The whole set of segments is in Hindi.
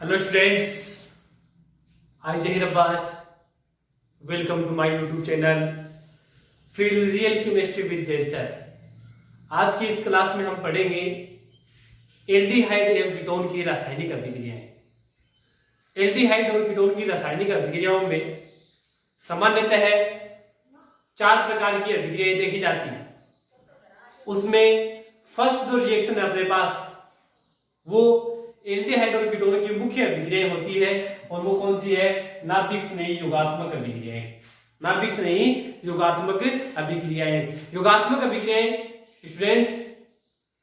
Hello students, I Zaheer Abbas. Welcome to my YouTube channel feel real chemistry with Zaheer sir. आज की इस क्लास में हम पढ़ेंगे एल्डिहाइड एवं कीटोन की रासायनिक अभिक्रियाएं। एल्डिहाइड और कीटोन की रासायनिक अभिक्रियाओं में सामान्यतः 4 प्रकार की अभिक्रियाएं देखी जाती हैं। उसमें फर्स्ट जो रिएक्शन है अपने पास वो एल्डिहाइड और कीटोन की मुख्य अभिक्रिया होती है, और वो कौन सी है? नाभिक स्नेही योगात्मक अभिक्रियाएं। नाभिक स्नेही योगात्मक अभिक्रियाएं। योगात्मक अभिक्रियाएं स्टूडेंट्स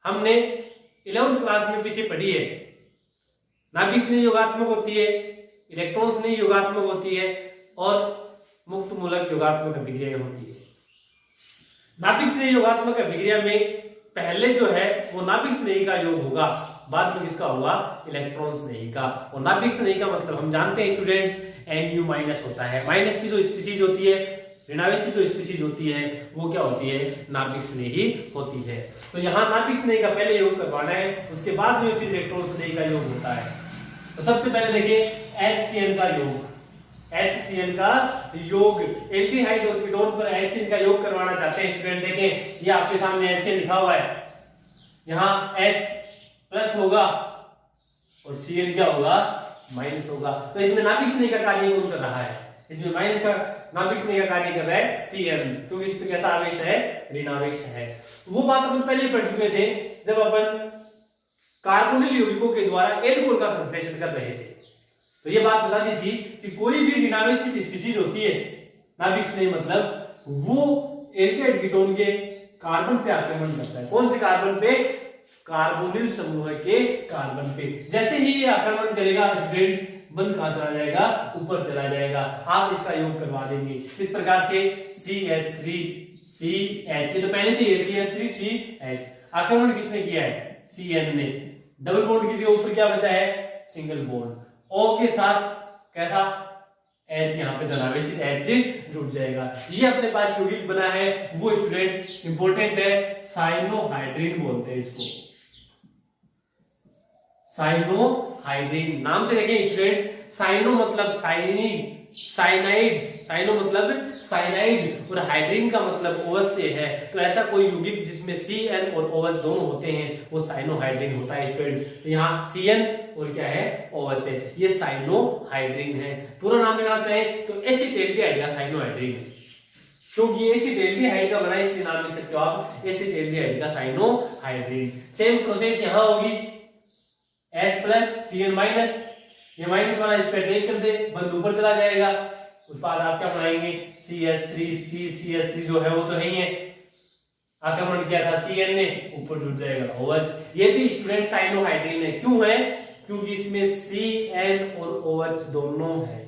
हमने 11th क्लास में पीछे पढ़ी है। नाभिक स्नेही योगात्मक होती है, इलेक्ट्रॉन स्नेही योगात्मक होती है, और मुक्त मूलक योगात्मक अभिक्रियाएं होती है। नाभिक स्नेही योगात्मक अभिक्रिया में पहले जो है वो नाभिक स्नेही का योग होगा, बाद में किसका होगा? इलेक्ट्रॉन स्नेही का। और नाभिक स्नेही का मतलब हम जानते हैं स्टूडेंट्स, Nu माइनस होता है। माइनस की जो स्पीशीज होती है, ऋणावेश की जो स्पीशीज होती है, वो क्या होती है? नाभिक स्नेही होती है। तो यहाँ नाभिक स्नेही का पहले योग करवाना है, उसके बाद में फिर इलेक्ट्रॉन स्नेही का योग होता है। तो सबसे पहले देखिए HCl का योग। HCl का योग, एल्डिहाइड और कीटोन पर HCl का योग करवाना चाहते हैं स्टूडेंट। देखें ये आपके सामने HCl लिखा हुआ है, यहाँ H प्लस होगा और Cl क्या होगा? माइनस होगा। तो इसमें नाभिक स्नेही का कार्य कौन कर रहा है? इसमें माइनस का नाभिक स्नेही का कार्य कर रहा है Cl, क्योंकि इस पे कैसा आवेश है? ऋणावेश है। वो बात अपन पहले पढ़ चुके थे जब अपन कार्बोनिल यौगिकों के द्वारा एल्कोहल का संश्लेषण कर रहे थे। तो ये बात बता दी थी कि कोई भी ऋणावेशित स्पीशीज होती है, नाभिक स्नेही मतलब वो एल्डिहाइड कीटोन के कार्बन पे आक्रमण करता है। कौन से कार्बन पे? कार्बोनिल समूह के कार्बन पे। जैसे ही ये आक्रमण करेगा स्टूडेंट्स, बंद कहां चला जाएगा? ऊपर चला जाएगा। आप इसका योग करवा देंगे इस प्रकार से CH3CH। ये तो पहले से CH3CH। आक्रमण किसने किया है? Cn ने। डबल बॉन्ड की जगह ऊपर क्या बचा है? Single bond. O के साथ कैसा? H, यहाँ पे धनावेशित H जुड़ जाएगा। ये अपने पास यौगिक बना है, वो स्टूडेंट इंपॉर्टेंट है, साइनोहाइड्रिन बोलते हैं इसको। साइनोहाइड्रिन नाम से देखें स्टूडेंट्स, साइनो मतलब साइनिक, साइनाइड, साइनो मतलब साइनाइड, और हाइड्रिन का मतलब OH से है। तो ऐसा कोई यौगिक जिसमें Cn और OH दोनों होते हैं वो साइनोहाइड्रिन होता है स्टूडेंट। तो यहाँ Cn और क्या है? OH है। ये साइनोहाइड्रिन है। पूरा नाम लेना चाहे तो एसिटेल्डिहाइड या साइनोहाइड्रिन, क्योंकि एसिटेल्डिहाइड का बना इसलिए नाम लिख सकते हो आप एसिटेल्डिहाइड का साइनोहाइड्रिन। सेम प्रोसेस यहाँ होगी, H प्लस Cn माइनस, ये माइनस वाला इस पे टेक कर दे, बंद ऊपर चला जाएगा। उत्पाद आप क्या बनाएंगे? CH3 जो है वो तो नहीं है, आक्रमण किया था Cn ने, ऊपर जुड़ जाएगा OH। ये भी स्टूडेंट साइनोहाइड्रिन है। क्यों है? क्योंकि इसमें Cn और OH दोनों है।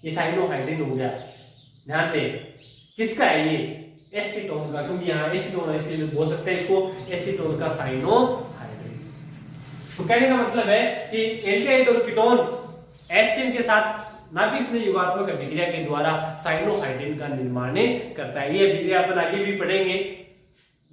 ये साइनोहाइड्रिन हो गया। ध्यान दे किसका है? ये एसीटोन का, क्योंकि यहाँ एसीटोन है इसलिए बोल सकते हैं इसको एसीटोन का साइनोहाइड्रिन। तो कहने का मतलब है कि एल्डिहाइड और कीटोन HCl के साथ नाभिक स्नेही योगात्मक अभिक्रिया के द्वारा साइनोहाइड्रिन का निर्माण करता है। ये अभिक्रिया अपन आगे भी पढ़ेंगे।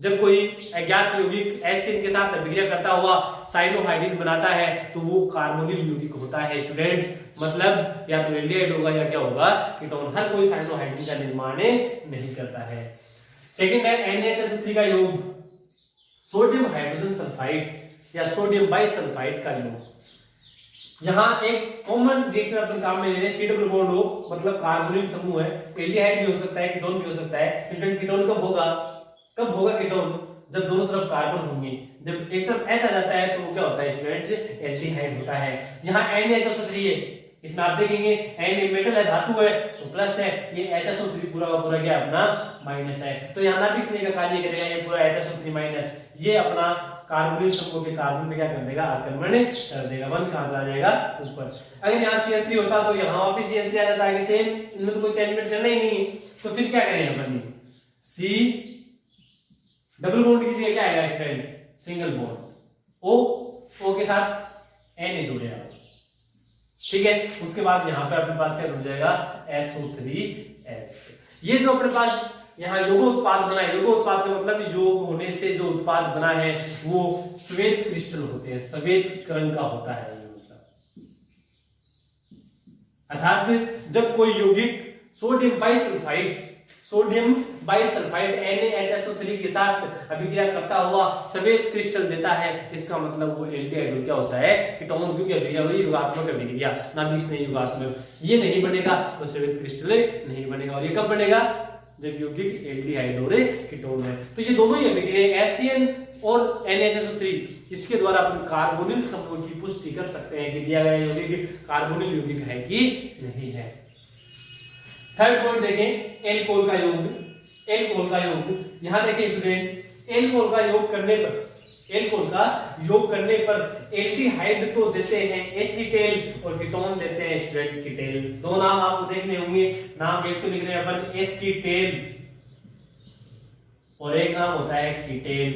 जब कोई अज्ञात यौगिक HCl के साथ अभिक्रिया करता हुआ साइनोहाइड्रिन बनाता है तो वो कार्बोनिल यौगिक होता है स्टूडेंट्स। मतलब या तो एल्डिहाइड होगा या क्या होगा? कीटोन। हर कोई साइनोहाइड्रिन का निर्माण नहीं करता है। सेकंड है NaHSO3 का योग, सोडियम हाइड्रोजन सल्फाइड या सोडियम बाइसल्फाइड का योग। यहाँ एक कॉमन रिएक्शन अपन काम में ले रहे हैं, C डबल बॉन्ड हो मतलब कार्बोनिल समूह है। एल्डिहाइड भी हो सकता है, कीटोन भी हो सकता है। स्टूडेंट कीटोन कब होगा? कब होगा कीटोन? जब दोनों तरफ कार्बन होंगे। जब एक तरफ H आ जाता है तो वो क्या होता है स्टूडेंट? एल्डिहाइड होता है। यहाँ NaHSO3 है, इसमें आप देखेंगे N मेटल है, धातु है तो प्लस है, ये HSO3 पूरा का पूरा क्या अपना माइनस है। तो यहाँ नाभिक स्नेही का कार्य करेगा ये पूरा HSO3 माइनस, ये अपना कार्बोनिल समूह के कार्बन पे क्या कर देगा? आक्रमण कर देगा। बंद कहां चला जाएगा? ऊपर। अगर यहाँ CH3 होता तो यहाँ वापस CH3 आ जाता है। सेम, इनमें तो कोई चेंजमेंट करना ही नहीं, तो फिर क्या करेंगे अपन? C डबल बॉन्ड की जगह क्या आएगा स्टूडेंट? Single bond. O के साथ N जुड़ेगा, ठीक है। उसके बाद यहाँ पे अपने पास क्या जुड़ जाएगा? SO3H। ये जो अपने पास यहाँ योगोत्पाद बना है, योगोत्पाद का मतलब योग होने से जो उत्पाद बना है वो श्वेत क्रिस्टल होते हैं, श्वेत रंग का होता है। ये मतलब अर्थात जब कोई यौगिक सोडियम बाइसल्फाइड NaHSO3 के साथ अभिक्रिया करता हुआ सफेद क्रिस्टल देता है, इसका मतलब वो एल्डिहाइड क्या होता है, कीटोन, क्योंकि अभिक्रिया हुई युगात्मक अभिक्रिया, ना बीच नहीं युगात्मक, ये नहीं बनेगा तो सफेद क्रिस्टल नहीं बनेगा। और ये कब बनेगा, जब यौगिक एल्डिहाइड और कीटोन है। तो ये दोनों ही अभिक्रिया HCN और NaHSO3 इसके द्वारा अपन कार्बोनिल समूह की पुष्टि कर सकते हैं कि दिया गया यौगिक कार्बोनिल यौगिक है कि नहीं है। थर्ड पॉइंट देखें, एल्कोहल का योग। एल्कोहल का योग यहां देखें स्टूडेंट, एल्कोहल का योग करने पर एल्डिहाइड तो देते हैं एसीटेल और कीटोन देते हैं स्टूडेंट कीटेल। दो नाम आपको देखने होंगे, नाम एक तो लिख रहे हैं अपन एसीटेल और एक नाम होता है कीटेल।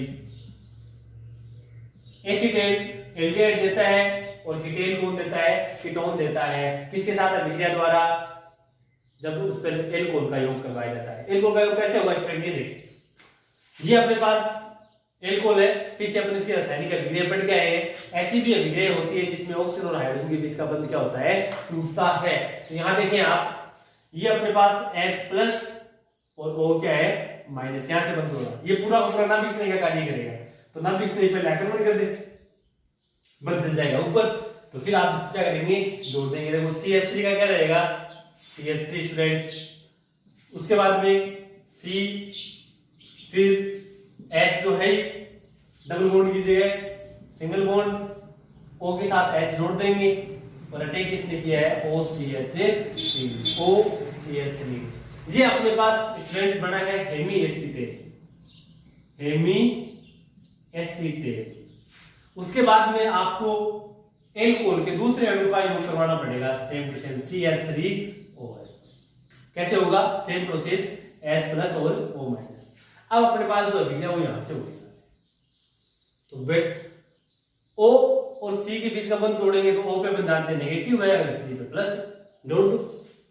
एसीटेल एल्डिहाइड देता है और कीटेल कौन देता है, कीटोन देता है। किसके साथ अभिक्रिया द्वारा, जब उस पर एल्कोहल का योग करवाया जाता है। एल्कोहल का योग कैसे होगा स्टूडेंट, ये देखिए, ये अपने पास एल्कोहल है, पीछे अपने इसकी रासायनिक अभिक्रिया बढ़ गया है। ऐसी भी अभिक्रिया होती है जिसमें ऑक्सीजन और हाइड्रोजन के बीच का बंध क्या होता है, टूटता है। तो यहां देखें आप, ये अपने पास H+ और O क्या है, माइनस, यहां से बंद होगा। ये पूरा पूरा ना बीसने का कार्य करेगा, तो ना बीसने पे आक्रमण कर दे, बंद चल जाएगा ऊपर। तो फिर आप इसको क्या करेंगे, जोड़ देंगे। देखो CH3 का क्या रहेगा, CH3 स्टूडेंट्स, उसके बाद में C, फिर H जो है डबल बॉन्ड की जगह सिंगल बॉन्ड, O के साथ H जोड़ देंगे और अटैक किसने किया है, OCH3। ये अपने पास स्टूडेंट बना है हेमी एसीटेल। उसके बाद में आपको एल्कोहल के दूसरे अणु का योग करवाना पड़ेगा, सेम टू सेम CH3OH। कैसे होगा, सेम प्रोसेस, H+ और O-। अब अपने पास जो अभिक्रिया वो यहां से होगी, तो बेट O और C के बीच का बंध तोड़ेंगे तो O पे बंध आते नेगेटिव है, अगर C पे प्लस, जोड़ दो,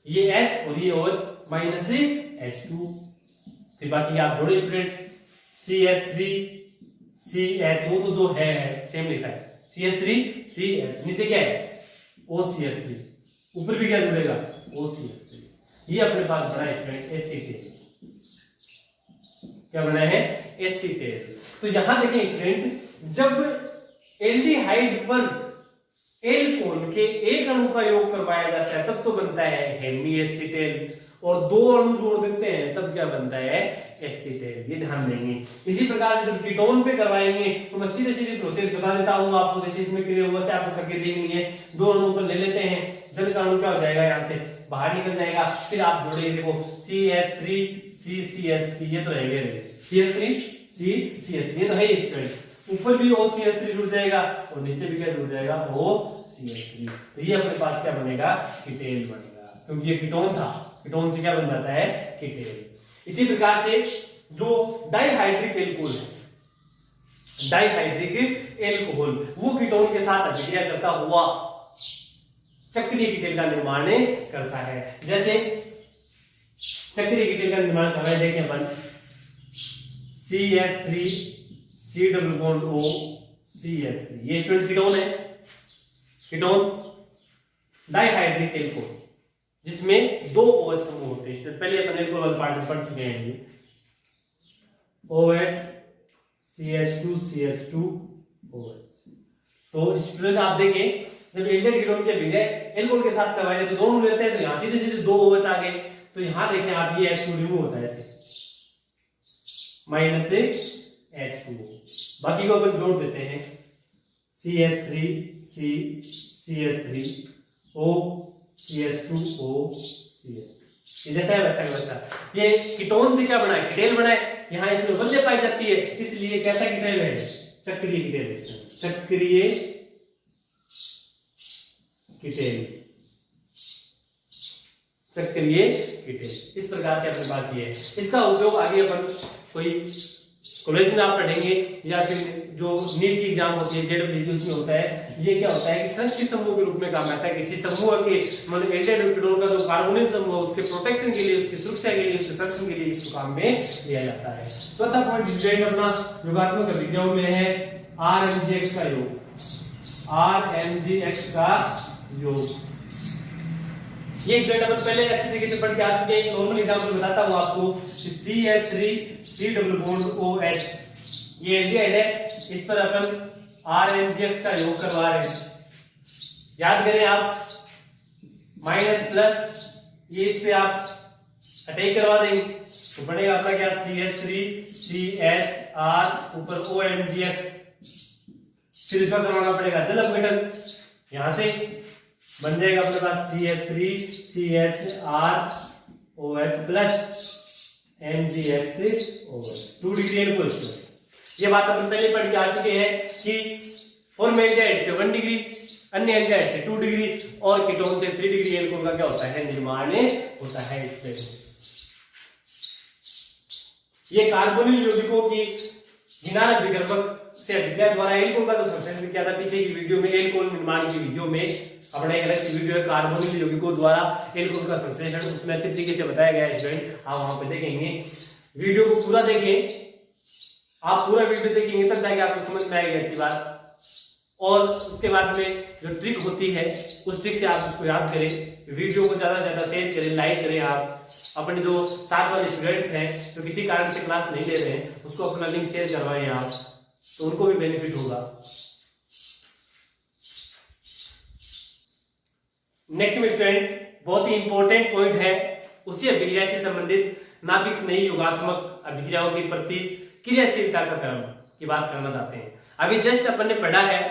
ये H और ये OH माइनस H2। फिर बाकी आप जोड़े स्टूडेंट, CH3 CH, वो तो जो है सेम लिखा है, CH3 CH, नीचे क्या है OCH3, ऊपर भी क्या जुड़ेगा OCH3। ये अपने पास बना है स्टूडेंट एसीटेल। क्या बना है, एसीटेल। तो यहां देखें स्टूडेंट, जब एल्डिहाइड पर एल्कोहल के एक अणु का योग करवाया जाता है तब तो बनता है हेमी एसीटेल, और दो अणु जोड़ देते हैं तब क्या बनता है, एसीटेल। ये ध्यान देंगे। इसी प्रकार से जब कीटोन पे करवाएंगे तो मैं सीधे सीधे प्रोसेस बता देता हूं आपको, जैसे इसमें क्रिया हुआ से आपको करके देखनी है। दो अणु को ले लेते हैं, जल का अणु क्या हो जाएगा, यहाँ से बाहर निकल जाएगा। फिर आप जोड़ेंगे, देखो CH3 CCH3, ये तो है CH3 CCH3, ये तो है स्टूडेंट। ऊपर भी OCH3 जुड़ जाएगा और नीचे भी क्या जुड़ जाएगा, OCH3। तो ये अपने पास क्या बनेगा, कीटेल बनेगा, क्योंकि ये कीटोन था, कीटोन से क्या बन जाता है, कीटेल। इसी प्रकार से जो डाइहाइड्रिक एल्कोहल है, डाइहाइड्रिक एल्कोहल वो कीटोन के साथ अभिक्रिया करता हुआ चक्रीय कीटेल का निर्माण करता है। जैसे चक्रीय कीटेल का निर्माण कर रहे हैं, देखें अपन CH3 C double bond O CH3, ये स्टूडेंट कीटोन है, कीटोन डाइहाइड्रिक एल्कोहल जिसमें दो OH समूह होते हैं। पहले अपन एल्कोहल वाले पार्ट में पढ़ चुके हैं, ये OH CH2 CH2 OH। तो स्टूडेंट आप देखें, जब एल्डिहाइड कीटोन के अभिक्रिया एल्कोहल के साथ करवाए तो दोनों लेते हैं, तो यहां सीधे सीधे दो OH आ गए। तो यहां देखें आप, ये H2 रिमूव होता है ऐसे, माइनस से H2, बाकी को अपन जोड़ देते हैं, CH3 C CH3 O CH2 O CH2। जैसा है वैसा वैसा। ये कीटोन से क्या बना है, कीटेल बना है। यहाँ इसमें वजह पाई जाती है, इसलिए कैसा कीटेल है, चक्रीय कीटेल, चक्रीय कीटेल, चक्रीय कीटेल। इस प्रकार से अपने पास ये है। इसका उपयोग आगे अपन कोई कॉलेज में आप पढ़ेंगे या फिर जो नीट की एग्जाम होती है JEE उसमें होता है। ये क्या होता है कि संश्लिष्ट समूह के रूप में काम आता है। किसी समूह के मतलब एल्डिहाइड कीटोन का जो कार्बोनिल समूह उसके प्रोटेक्शन के लिए, उसकी सुरक्षा के लिए, उसके संरक्षण के लिए इसको काम में लिया जाता है। चौथा पॉइंट स्टूडेंट अपना योगात्मक अभिक्रियाओं में है RMgx का योग, RMgx का योग। ये स्टूडेंट अपन पहले अच्छी तरीके से पढ़ के आ चुके हैं। एक नॉर्मल एग्जांपल बताता हूं आपको। CH3 C double bond OH, ये एल्डिहाइड है, इस पर अपन RMGX का योग करवा रहे हैं। याद करें आप, माइनस प्लस ये इस पे आप अटैक करवा देंगे तो बनेगा आपका क्या, CH3 CHR ऊपर OMGX, फिर इसका करवाना पड़ेगा जल अपघटन, यहां से बन जाएगा अपने पास CH3 CHR OH plus MgX OH, 2 degree alcohol. ये बात अपन पहले पढ़ के आ चुके हैं कि फॉर्म एल्डिहाइड से 1 डिग्री, अन्य एल्डिहाइड से 2 डिग्री और कीटोन से 3 डिग्री एल्कोहल का क्या होता है, निर्माण होता है। ये कार्बोनिल यौगिकों की हीनारक विकर्मक से अभिक्रिया द्वारा एल्कोहल का जो संश्लेषण किया था पीछे की वीडियो में, एल्कोहल निर्माण की वीडियो में अपने एक अलग वीडियो है कार्बोनिल यौगिकों द्वारा एल्कोहल का संश्लेषण, उसमें अच्छी तरीके से बताया गया है स्टूडेंट, आप वहां पे देखेंगे। वीडियो को पूरा देखें, आप पूरा वीडियो देखेंगे तब जाके आपको समझ में आएगी अच्छी बात। और उसके बाद में जो ट्रिक होती है उस ट्रिक से आप उसको याद करें। वीडियो को ज्यादा से ज्यादा शेयर करें, लाइक करें। आप अपने जो साथ वाले स्टूडेंट्स हैं जो किसी कारण से क्लास नहीं ले रहे हैं उसको अपना लिंक शेयर करवाएं आप, तो उनको भी बेनिफिट होगा। नेक्स्ट में स्टूडेंट बहुत ही इंपॉर्टेंट पॉइंट है, उसी अभिक्रिया से संबंधित नाभिक स्नेही योगात्मक अभिक्रियाओं की प्रति क्रियाशीलता का क्रम की बात करना चाहते हैं। अभी जस्ट अपन ने पढ़ा है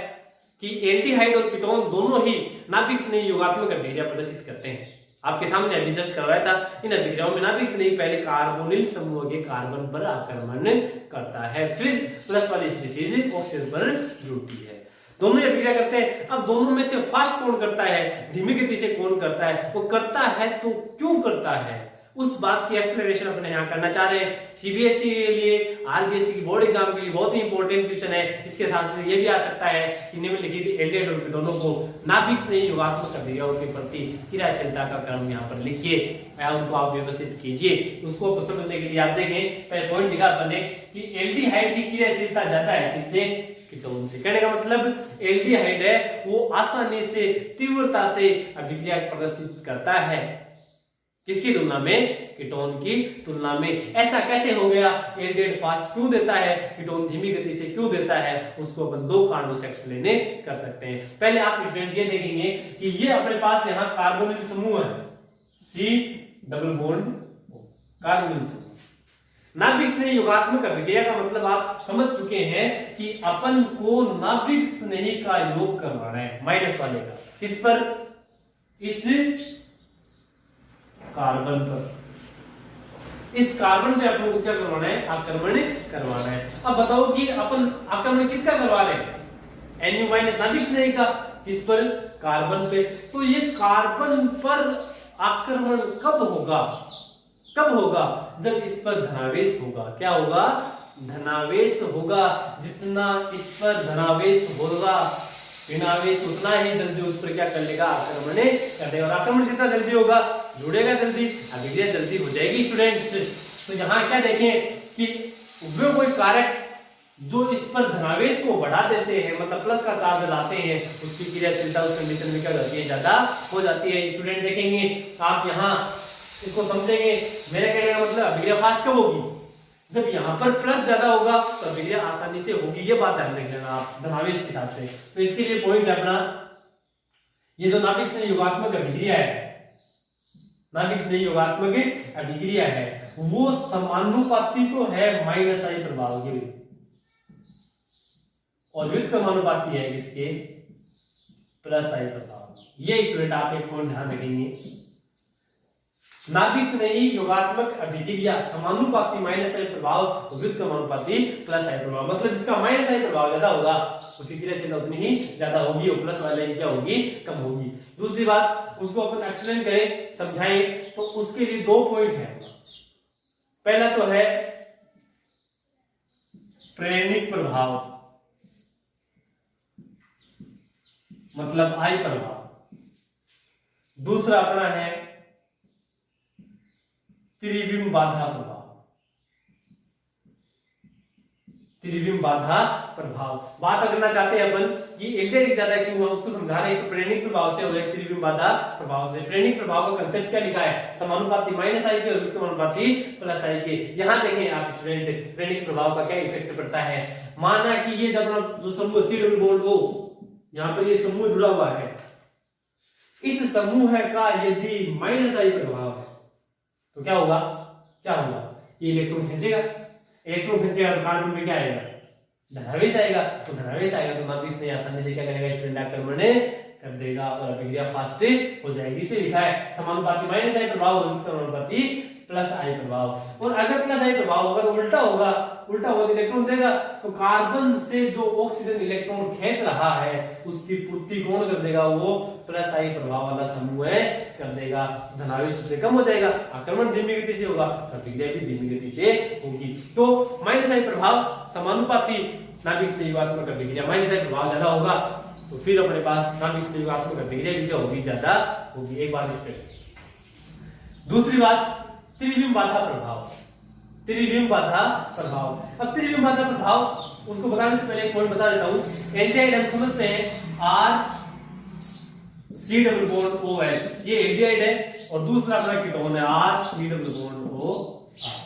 कि एल्डिहाइड और कीटोन दोनों ही नाभिक स्नेही योगात्मक अभिक्रिया प्रदर्शित करते हैं। आपके सामने अभी जस्ट करवाया था। इन अभिक्रियाओं में नाभिक स्नेही पहले कार्बोनिल समूह के कार्बन पर आक्रमण करता है, फिर प्लस वाली स्पीशीज ऑक्सीजन पर जुड़ती है। दोनों अभिक्रिया करते हैं। अब दोनों में से फास्ट कौन करता है, धीमी गति से कौन करता है, वो करता है तो क्यों करता है, उस बात की एक्सप्लेनेशन अपने यहाँ करना चाह रहे हैं। सीबीएसई के लिए, आरबीएसई की बोर्ड एग्जाम के लिए बहुत ही इंपॉर्टेंट क्वेश्चन है। इसके साथ में ये भी आ सकता है कि निम्नलिखित एल्डिहाइड और कीटोनों को नाभिक स्नेही योगात्मक अभिक्रियाओं के प्रति क्रियाशीलता का क्रम यहाँ पर लिखिए या उनको आप व्यवस्थित कीजिए। उसको समझने के लिए आप देखें, पहले पॉइंट लिखा अपने कि एल्डिहाइड की क्रियाशीलता ज्यादा है किससे, कीटोन से। कहने का मतलब एल्डिहाइड है वो आसानी से, तीव्रता से अभिक्रिया प्रदर्शित करता है, किसकी तुलना में, कीटोन की तुलना में। ऐसा कैसे हो गया, एल्डिहाइड फास्ट क्यों देता है, कीटोन धीमी गति से क्यों देता है, उसको अपन दो कारणों से एक्सप्लेन कर सकते हैं। पहले आप स्टूडेंट ये देखेंगे कि ये अपने पास यहाँ कार्बोनिल समूह है, C डबल बॉन्ड कार्बोनिल समूह। नाभिक स्नेही योगात्मक अभिक्रिया का मतलब आप समझ चुके हैं कि अपन को नाभिक स्नेही का योग करवाना है, माइनस वाले का, किस पर, इस कार्बन पर। इस कार्बन पे अपन को क्या करवाना है, आक्रमण करवाना है। अब बताओ कि अपन आक्रमण किसका करवा रहे हैं, Nu माइनस नाभिक स्नेही का, किस पर, कार्बन पे। तो ये कार्बन पर आक्रमण कब होगा, कब होगा, जब इस पर धनावेश होगा। क्या होगा, धनावेश होगा। जितना इस पर धनावेश होगा, ऋणावेश उतना ही जल्दी उस पर क्या कर लेगा, आक्रमण कर देगा। और आक्रमण जितना जल्दी होगा, जुड़ेगा जल्दी, अभिक्रिया जल्दी हो जाएगी स्टूडेंट्स। तो यहाँ क्या देखें कि वे कोई कारक जो इस पर धनावेश को बढ़ा देते हैं, मतलब प्लस का चार्ज लाते हैं, उसकी क्रियाशीलता उस कंडीशन में क्या होती है, ज्यादा हो जाती है। स्टूडेंट देखेंगे आप यहाँ इसको समझेंगे, मेरे कहने का मतलब अभिक्रिया फास्ट कब होगी, जब यहाँ पर प्लस ज्यादा होगा तो अभिक्रिया आसानी से होगी। ये बात ध्यान रख लेना आप धनावेश के हिसाब से। तो इसके लिए पॉइंट है अपना, ये जो नाभिक स्नेही योगात्मक अभिक्रिया है, नाभिक स्नेही योगात्मक अभिक्रिया है, वो समानुपाती तो है माइनस आई प्रभाव के, और व्युत्क्रमानुपाती है किसके, प्लस आई प्रभाव। ये स्टूडेंट आप एक पॉइंट ध्यान रखेंगे, नाभिक स्नेही योगात्मक अभिक्रिया समानुपाती माइनस आई प्रभाव, व्युत्क्रमानुपाती प्लस आई प्रभाव। मतलब जिसका माइनस आई प्रभाव ज्यादा होगा उसी क्रियाशीलता उतनी ही ज्यादा होगी, और प्लस वाले की क्या होगी, कम होगी। दूसरी बात, उसको अपन एक्सप्लेन करें, समझाएं, तो उसके लिए दो पॉइंट है। पहला तो है प्रेरणिक प्रभाव, मतलब आई प्रभाव। दूसरा अपना है त्रिविम बाधा प्रभाव। त्रिविम बाधा प्रभाव। बात करना चाहते हैं अपन कि एल्डिहाइड ज्यादा क्यों हुआ, उसको समझा रहे हैं। तो प्रेरणिक प्रभाव से हो गया, त्रिविम बाधा प्रभाव से। प्रेरणिक प्रभाव का कंसेप्ट क्या लिखा है, समानुपाती माइनस आई के और व्युत्क्रमानुपाती प्लस आई के। यहाँ देखें आप स्टूडेंट, प्रेरणिक प्रभाव का क्या इफेक्ट पड़ता है। माना कि ये जब जो समूह सी डबल बॉन्ड हो, यहाँ पर ये समूह जुड़ा हुआ है, इस समूह का यदि माइनस आई प्रभाव है तो क्या होगा, क्या होगा, ये इलेक्ट्रॉन खींचेगा, इलेक्ट्रॉन खींचेगा तो कार्बन में क्या आएगा, धनावेश आएगा। तो धनावेश आएगा तो नाभिक ने आसानी से क्या करेगा स्टूडेंट, आक्रमण कर देगा और अभिक्रिया फास्ट हो जाएगी। इसे लिखा है समानुपाती माइनस आई प्रभाव और व्युत्क्रमानुपाती प्लस आई प्रभाव। और अगर प्लस आई प्रभाव होगा तो उल्टा होगा, उल्टा होगा तो इलेक्ट्रॉन देगा। तो कार्बन से जो ऑक्सीजन इलेक्ट्रॉन खींच रहा है उसकी पूर्ति कौन कर देगा, वो प्लस आई प्रभाव वाला समूह है कर देगा। धनावेश उससे कम हो जाएगा, आक्रमण धीमी गति से होगा, अभिक्रिया भी धीमी गति से होगी। तो माइनस आई प्रभाव समानुपाती नाभिक संयोगात्मक अभिक्रिया, माइनस आई प्रभाव ज्यादा होगा तो फिर अपने पास नाभिक संयोगात्मक अभिक्रिया भी क्या होगी, ज्यादा होगी। एक बात इस पे। दूसरी बात त्रिविम बाधा प्रभाव, त्रिविम बाधा प्रभाव। अब त्रिविम बाधा प्रभाव उसको बताने से पहले एक पॉइंट बता देता हूं। एल्डिहाइड हम समझते हैं R C double bond O H, ये एल्डिहाइड है, और दूसरा अपना कीटोन है R C double bond O R.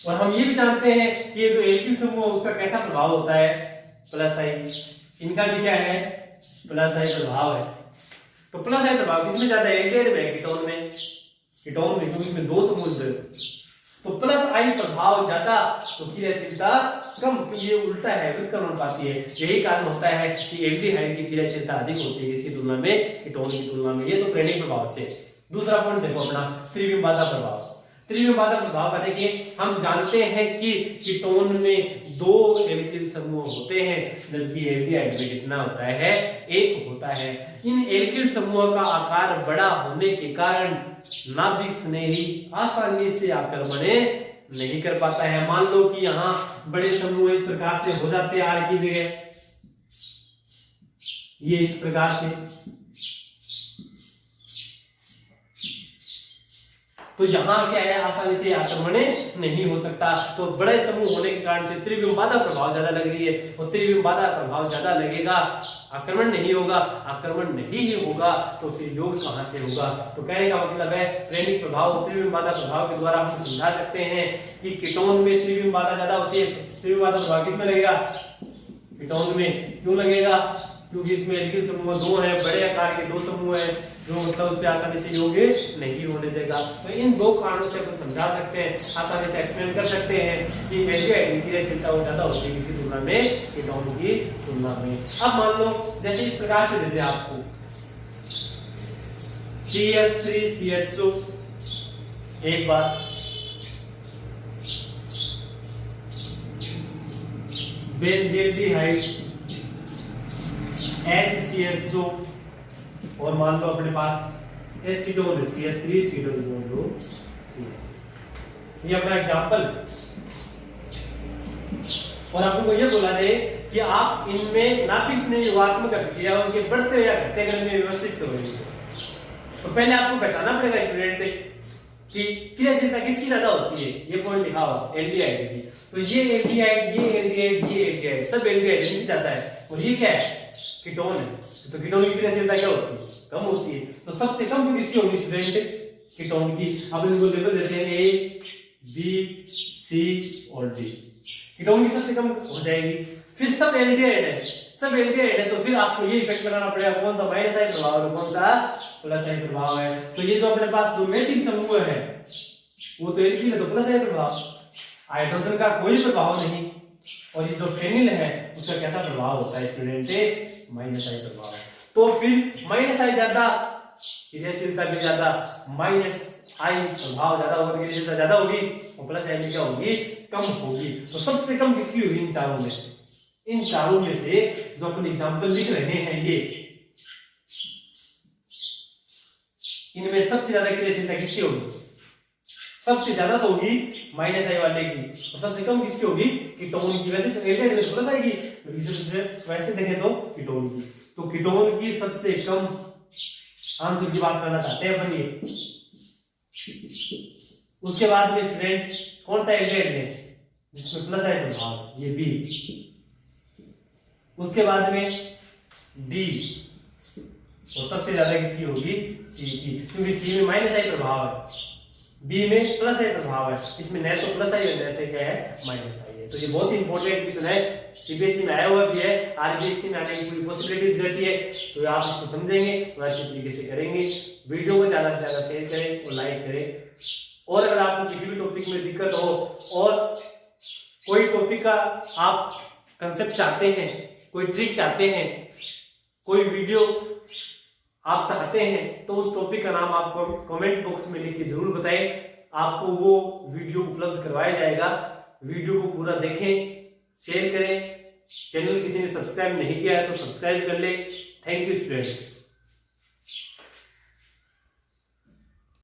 और हम ये भी जानते हैं कि ये जो एल्किल समूह है उसका कैसा प्रभाव होता है, प्लस आई। इनका भी क्या है, प्लस आई प्रभाव है। तो प्लस आई प्रभाव किसमें ज्यादा है, एल्डिहाइड में, कीटोन में, कीटोन में, क्योंकि इसमें दो समूह है। तो प्लस आई प्रभाव ज्यादा तो क्रियाशीलता कम, क्योंकि ये उल्टा है, व्युत्क्रमानुपाती है। यही कारण होता है कि एल्डिहाइड की क्रियाशीलता अधिक होती है इसकी तुलना में, कीटोन की तुलना में। ये तो प्रेरणिक प्रभाव से। दूसरा पॉइंट देखो अपना त्रिविम बाधा प्रभाव। त्रिविम बाधा प्रभाव का देखिए, हम जानते हैं कि कीटोन में दो एल्किल समूह होते हैं जबकि एल्डिहाइड में कितना होता है, एक होता है। इन एल्किल समूह का आकार बड़ा होने के कारण नाभिक स्नेही आसानी से आक्रमण नहीं कर पाता है। मान लो कि यहाँ बड़े समूह इस प्रकार से हो जाते हैं, आर की जगह ये इस प्रकार से, तो यहाँ क्या है, आसानी से आक्रमण नहीं हो सकता। तो बड़े समूह होने के कारण से त्रिविम बाधा प्रभाव ज्यादा लग रही है, और त्रिविम बाधा प्रभाव ज्यादा लगेगा, आक्रमण नहीं होगा, आक्रमण नहीं ही होगा तो फिर योग कहां से होगा। तो कहने का मतलब है प्रेरणिक प्रभाव त्रिविम बाधा प्रभाव के द्वारा हम समझा सकते हैं कि कीटोन में त्रिविम बाधा ज्यादा होती है। त्रिविम बाधा प्रभाव किसमें लगेगा, कीटोन में। क्यों लगेगा, क्योंकि इसमें एल्किल समूह दो है, बड़े आकार के दो समूह है, जो मतलब उस पर आसानी से योग नहीं होने देगा। तो इन दो कारणों से अपन समझा सकते हैं, आसानी से एक्सप्लेन कर सकते हैं कि एल्डिहाइड की क्रियाशीलता ज्यादा होती है किसी तुलना में, कीटोन की तुलना में। अब मान लो जैसे इस प्रकार से देते हैं आपको CH3CHO, एक बार बेंजील्डिहाइड HCHO, और मान लो अपने पास एसीटोन है CH3CH2। ये अपना एग्जांपल। और आपको ये बोला जाए कि आप इनमें नाभिक संयोगात्मक अभिक्रिया उनके बढ़ते या घटते क्रम में व्यवस्थित करोगे। तो पहले आपको पहचानना पड़ेगा स्टूडेंट कि क्रियाशीलता किसकी ज्यादा होती है। ये पॉइंट लिखा हुआ एल्डिहाइड की, तो ये एल्डिहाइड, ये एल्डिहाइड, ये एल्डिहाइड, सब एल्डिहाइड इनकी ज्यादा है। और ये क्या है, कीटोन है। तो कीटोन की क्रियाशीलता क्या होती है, कम होती है। तो सबसे कम किसकी होगी स्टूडेंट, कीटोन की। अब इनको लेबल देते हैं A, B, C और D। कीटोन की सबसे कम हो जाएगी। फिर सब एल्डिहाइड है, सब एल्डिहाइड है, तो फिर आपको ये इफेक्ट लगाना पड़ेगा कौन सा माइनस आई प्रभाव है, कौन सा प्लस आई प्रभाव है। तो ये जो अपने पास जो मेथिल समूह है वो तो एल्किल है, तो प्लस आई प्रभाव, हाइड्रोजन का कोई प्रभाव नहीं। और ये जो फेनिल है उसका कैसा प्रभाव होता है स्टूडेंट, माइनस आई प्रभाव। तो फिर माइनस आई ज्यादा, क्रियाशीलता भी ज्यादा, माइनस आई प्रभाव ज्यादा होगा, क्रियाशीलता ज्यादा होगी, और प्लस आई क्या होगी, कम होगी। तो सबसे कम किसकी होगी इन चारों में से, इन चारों में से जो अपन एग्जांपल लिख रहे हैं ये, इनमें सबसे ज्यादा क्रियाशीलता किसकी होगी, सबसे ज्यादा तो होगी माइनस आई वाले की, और सबसे कम किसकी होगी, कीटोन की। वैसे एल्डिहाइड में प्लस आएगी, वैसे देखें तो कीटोन की। तो कीटोन की सबसे कम आंसर की बात करना चाहते हैं अपन ये। उसके बाद में स्टूडेंट कौन सा एल्डिहाइड है, जिसमें प्लस आई प्रभाव, ये बी। उसके बाद में डी, और सबसे ज्यादा किसकी होगी, सी की, क्योंकि सी में माइनस आई प्रभाव है, बी में प्लस आई प्रभाव है, इसमें न तो प्लस आई है न से क्या है, माइनस आई है। तो ये बहुत ही इंपॉर्टेंट क्वेश्चन है, सीबीएसई में आया हुआ भी है, आरबीएसई में आने की पूरी पॉसिबिलिटीज रहती है, तो आप इसको समझेंगे और अच्छी तरीके से करेंगे। वीडियो को ज्यादा से ज्यादा शेयर करें और लाइक करें। और अगर आपको किसी भी टॉपिक में दिक्कत हो और कोई टॉपिक का आप कंसेप्ट चाहते हैं, कोई ट्रिक चाहते हैं, कोई वीडियो आप चाहते हैं, तो उस टॉपिक का नाम आपको कमेंट बॉक्स में लिख के जरूर बताएं, आपको वो वीडियो उपलब्ध करवाया जाएगा। वीडियो को पूरा देखें, शेयर करें, चैनल किसी ने सब्सक्राइब नहीं किया है तो सब्सक्राइब कर ले। Thank you students.